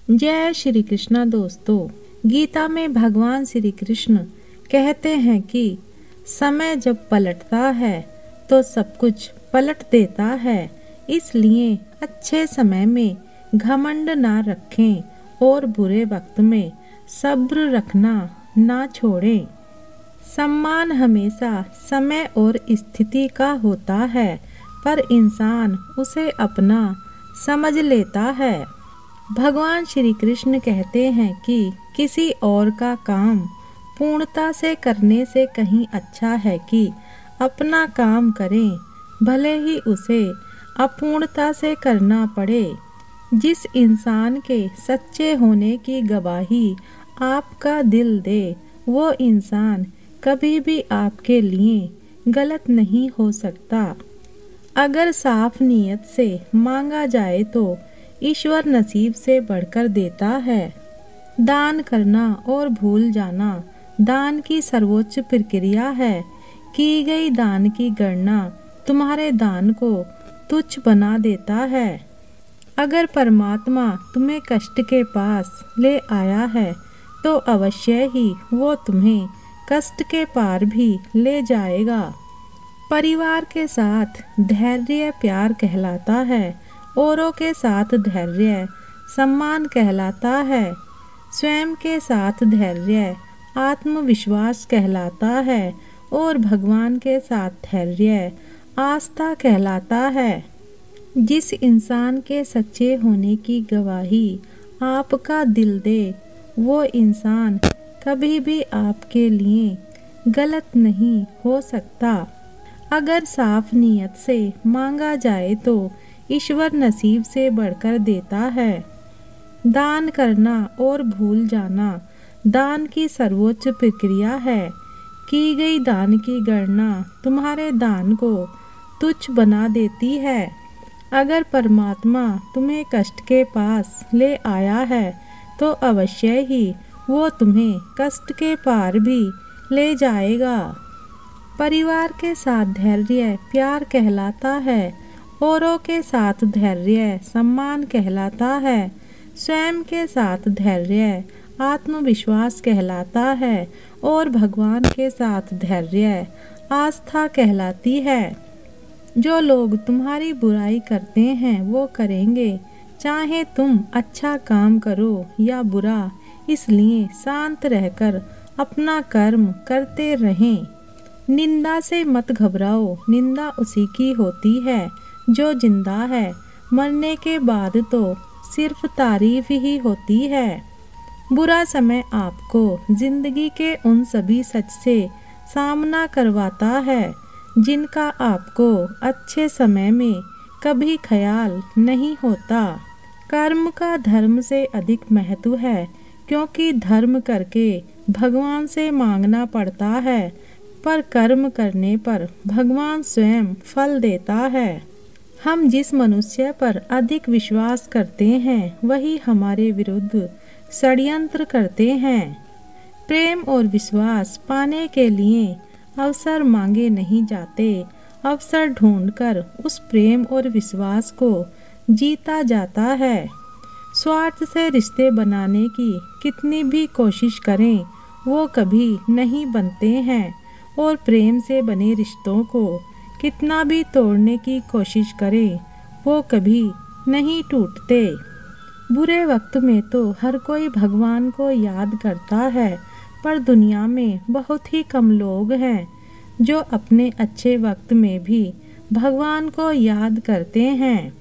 जय श्री कृष्णा। दोस्तों, गीता में भगवान श्री कृष्ण कहते हैं कि समय जब पलटता है तो सब कुछ पलट देता है। इसलिए अच्छे समय में घमंड ना रखें और बुरे वक्त में सब्र रखना ना छोड़ें। सम्मान हमेशा समय और स्थिति का होता है, पर इंसान उसे अपना समझ लेता है। भगवान श्री कृष्ण कहते हैं कि किसी और का काम पूर्णता से करने से कहीं अच्छा है कि अपना काम करें, भले ही उसे अपूर्णता से करना पड़े। जिस इंसान के सच्चे होने की गवाही आपका दिल दे, वो इंसान कभी भी आपके लिए गलत नहीं हो सकता। अगर साफ नीयत से मांगा जाए तो ईश्वर नसीब से बढ़कर देता है। दान करना और भूल जाना दान की सर्वोच्च प्रक्रिया है। की गई दान की गणना तुम्हारे दान को तुच्छ बना देता है। अगर परमात्मा तुम्हें कष्ट के पास ले आया है तो अवश्य ही वो तुम्हें कष्ट के पार भी ले जाएगा। परिवार के साथ धैर्य प्यार कहलाता है, औरों के साथ धैर्य सम्मान कहलाता है, स्वयं के साथ धैर्य आत्मविश्वास कहलाता है और भगवान के साथ धैर्य आस्था कहलाता है। जिस इंसान के सच्चे होने की गवाही आपका दिल दे, वो इंसान कभी भी आपके लिए गलत नहीं हो सकता। अगर साफ नीयत से मांगा जाए तो ईश्वर नसीब से बढ़कर देता है। दान करना और भूल जाना दान की सर्वोच्च प्रक्रिया है। की गई दान की गणना तुम्हारे दान को तुच्छ बना देती है। अगर परमात्मा तुम्हें कष्ट के पास ले आया है तो अवश्य ही वो तुम्हें कष्ट के पार भी ले जाएगा। परिवार के साथ धैर्य प्यार कहलाता है, औरों के साथ धैर्य सम्मान कहलाता है, स्वयं के साथ धैर्य आत्मविश्वास कहलाता है और भगवान के साथ धैर्य आस्था कहलाती है। जो लोग तुम्हारी बुराई करते हैं वो करेंगे, चाहे तुम अच्छा काम करो या बुरा। इसलिए शांत रहकर अपना कर्म करते रहें। निंदा से मत घबराओ, निंदा उसी की होती है जो जिंदा है। मरने के बाद तो सिर्फ तारीफ ही होती है। बुरा समय आपको जिंदगी के उन सभी सच से सामना करवाता है जिनका आपको अच्छे समय में कभी ख्याल नहीं होता। कर्म का धर्म से अधिक महत्व है, क्योंकि धर्म करके भगवान से मांगना पड़ता है, पर कर्म करने पर भगवान स्वयं फल देता है। हम जिस मनुष्य पर अधिक विश्वास करते हैं वही हमारे विरुद्ध षड्यंत्र करते हैं। प्रेम और विश्वास पाने के लिए अवसर मांगे नहीं जाते, अवसर ढूंढकर उस प्रेम और विश्वास को जीता जाता है। स्वार्थ से रिश्ते बनाने की कितनी भी कोशिश करें वो कभी नहीं बनते हैं, और प्रेम से बने रिश्तों को कितना भी तोड़ने की कोशिश करें वो कभी नहीं टूटते। बुरे वक्त में तो हर कोई भगवान को याद करता है, पर दुनिया में बहुत ही कम लोग हैं जो अपने अच्छे वक्त में भी भगवान को याद करते हैं।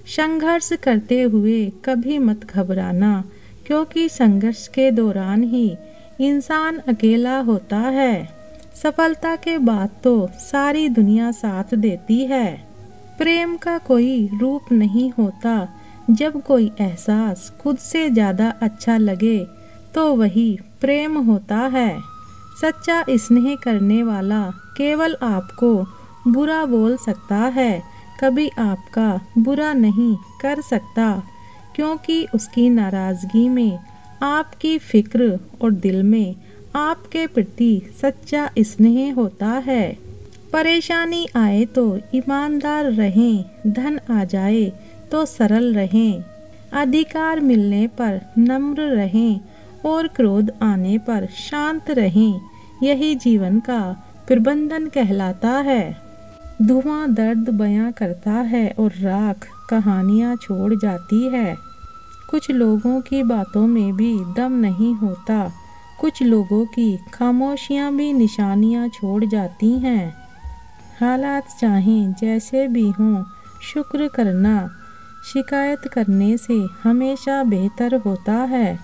संघर्ष करते हुए कभी मत घबराना, क्योंकि संघर्ष के दौरान ही इंसान अकेला होता है। सफलता के बाद तो सारी दुनिया साथ देती है। प्रेम का कोई रूप नहीं होता। जब कोई एहसास खुद से ज़्यादा अच्छा लगे तो वही प्रेम होता है। सच्चा स्नेह करने वाला केवल आपको बुरा बोल सकता है, कभी आपका बुरा नहीं कर सकता, क्योंकि उसकी नाराज़गी में आपकी फिक्र और दिल में आपके प्रति सच्चा स्नेह होता है। परेशानी आए तो ईमानदार रहें, धन आ जाए तो सरल रहें। अधिकार मिलने पर नम्र रहें और क्रोध आने पर शांत रहें, यही जीवन का प्रबंधन कहलाता है। धुआं दर्द बयां करता है और राख कहानियां छोड़ जाती है। कुछ लोगों की बातों में भी दम नहीं होता, कुछ लोगों की खामोशियां भी निशानियां छोड़ जाती हैं। हालात चाहें जैसे भी हों, शुक्र करना शिकायत करने से हमेशा बेहतर होता है।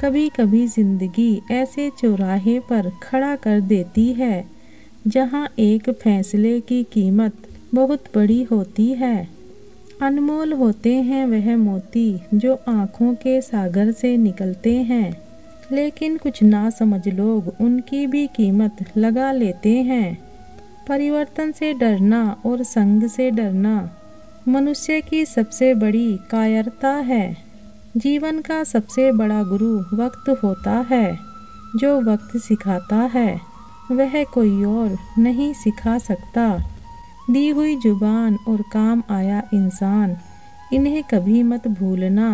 कभी कभी जिंदगी ऐसे चौराहे पर खड़ा कर देती है जहां एक फैसले की कीमत बहुत बड़ी होती है। अनमोल होते हैं वह मोती जो आँखों के सागर से निकलते हैं, लेकिन कुछ नासमझ लोग उनकी भी कीमत लगा लेते हैं। परिवर्तन से डरना और संग से डरना मनुष्य की सबसे बड़ी कायरता है। जीवन का सबसे बड़ा गुरु वक्त होता है। जो वक्त सिखाता है वह कोई और नहीं सिखा सकता। दी हुई जुबान और काम आया इंसान, इन्हें कभी मत भूलना।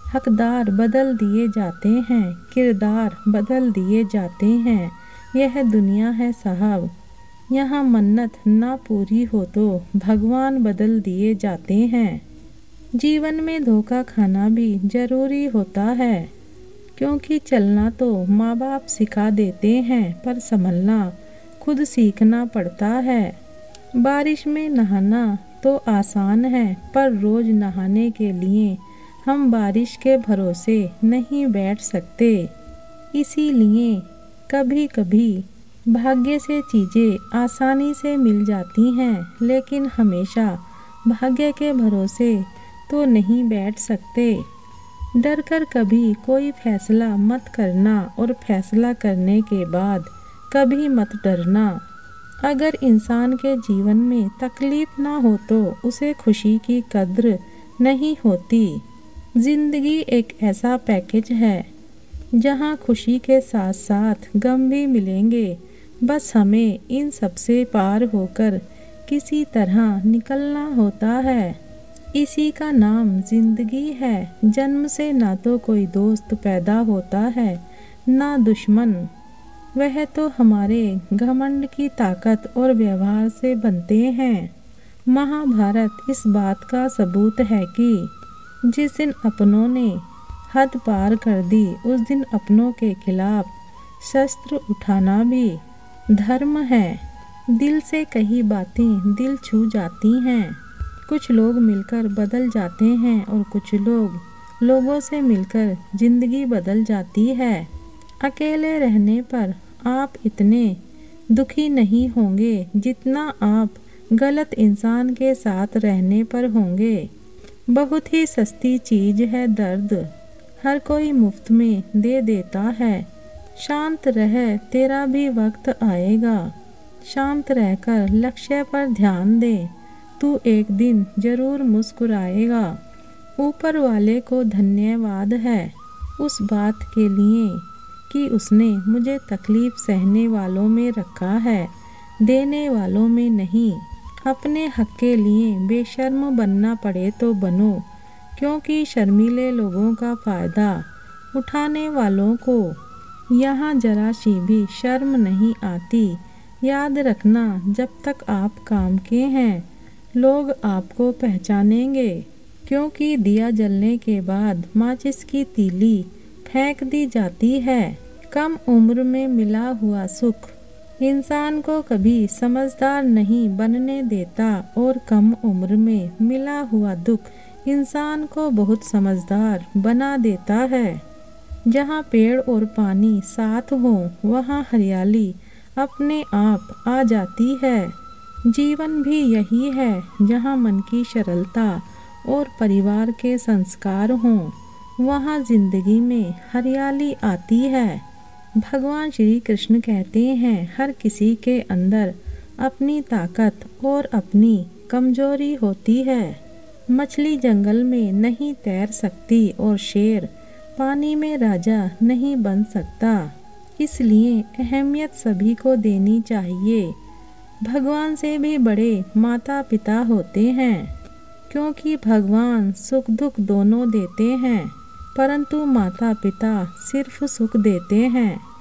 हकदार बदल दिए जाते हैं, किरदार बदल दिए जाते हैं। यह दुनिया है साहब, यहाँ मन्नत ना पूरी हो तो भगवान बदल दिए जाते हैं। जीवन में धोखा खाना भी जरूरी होता है, क्योंकि चलना तो माँ बाप सिखा देते हैं पर संभलना खुद सीखना पड़ता है। बारिश में नहाना तो आसान है, पर रोज नहाने के लिए हम बारिश के भरोसे नहीं बैठ सकते। इसीलिए कभी कभी भाग्य से चीज़ें आसानी से मिल जाती हैं, लेकिन हमेशा भाग्य के भरोसे तो नहीं बैठ सकते। डर कर कभी कोई फैसला मत करना और फैसला करने के बाद कभी मत डरना। अगर इंसान के जीवन में तकलीफ ना हो तो उसे खुशी की कद्र नहीं होती। जिंदगी एक ऐसा पैकेज है जहां खुशी के साथ साथ गम भी मिलेंगे। बस हमें इन सबसे पार होकर किसी तरह निकलना होता है। इसी का नाम जिंदगी है। जन्म से ना तो कोई दोस्त पैदा होता है ना दुश्मन, वह तो हमारे घमंड की ताकत और व्यवहार से बनते हैं। महाभारत इस बात का सबूत है कि जिस दिन अपनों ने हद पार कर दी, उस दिन अपनों के खिलाफ शस्त्र उठाना भी धर्म है। दिल से कही बातें दिल छू जाती हैं। कुछ लोग मिलकर बदल जाते हैं और कुछ लोगों से मिलकर जिंदगी बदल जाती है। अकेले रहने पर आप इतने दुखी नहीं होंगे जितना आप गलत इंसान के साथ रहने पर होंगे। बहुत ही सस्ती चीज है दर्द, हर कोई मुफ्त में दे देता है। शांत रह, तेरा भी वक्त आएगा। शांत रहकर लक्ष्य पर ध्यान दे, तू एक दिन जरूर मुस्कुराएगा। ऊपर वाले को धन्यवाद है उस बात के लिए कि उसने मुझे तकलीफ सहने वालों में रखा है, देने वालों में नहीं। अपने हक के लिए बेशर्म बनना पड़े तो बनो, क्योंकि शर्मीले लोगों का फ़ायदा उठाने वालों को यहाँ जरा सी भी शर्म नहीं आती। याद रखना, जब तक आप काम के हैं लोग आपको पहचानेंगे, क्योंकि दिया जलने के बाद माचिस की तीली फेंक दी जाती है। कम उम्र में मिला हुआ सुख इंसान को कभी समझदार नहीं बनने देता और कम उम्र में मिला हुआ दुख इंसान को बहुत समझदार बना देता है। जहाँ पेड़ और पानी साथ हो वहाँ हरियाली अपने आप आ जाती है। जीवन भी यही है, जहाँ मन की सरलता और परिवार के संस्कार हों वहाँ जिंदगी में हरियाली आती है। भगवान श्री कृष्ण कहते हैं, हर किसी के अंदर अपनी ताकत और अपनी कमजोरी होती है। मछली जंगल में नहीं तैर सकती और शेर पानी में राजा नहीं बन सकता। इसलिए अहमियत सभी को देनी चाहिए। भगवान से भी बड़े माता पिता होते हैं, क्योंकि भगवान सुख दुख दोनों देते हैं, परंतु माता पिता सिर्फ सुख देते हैं।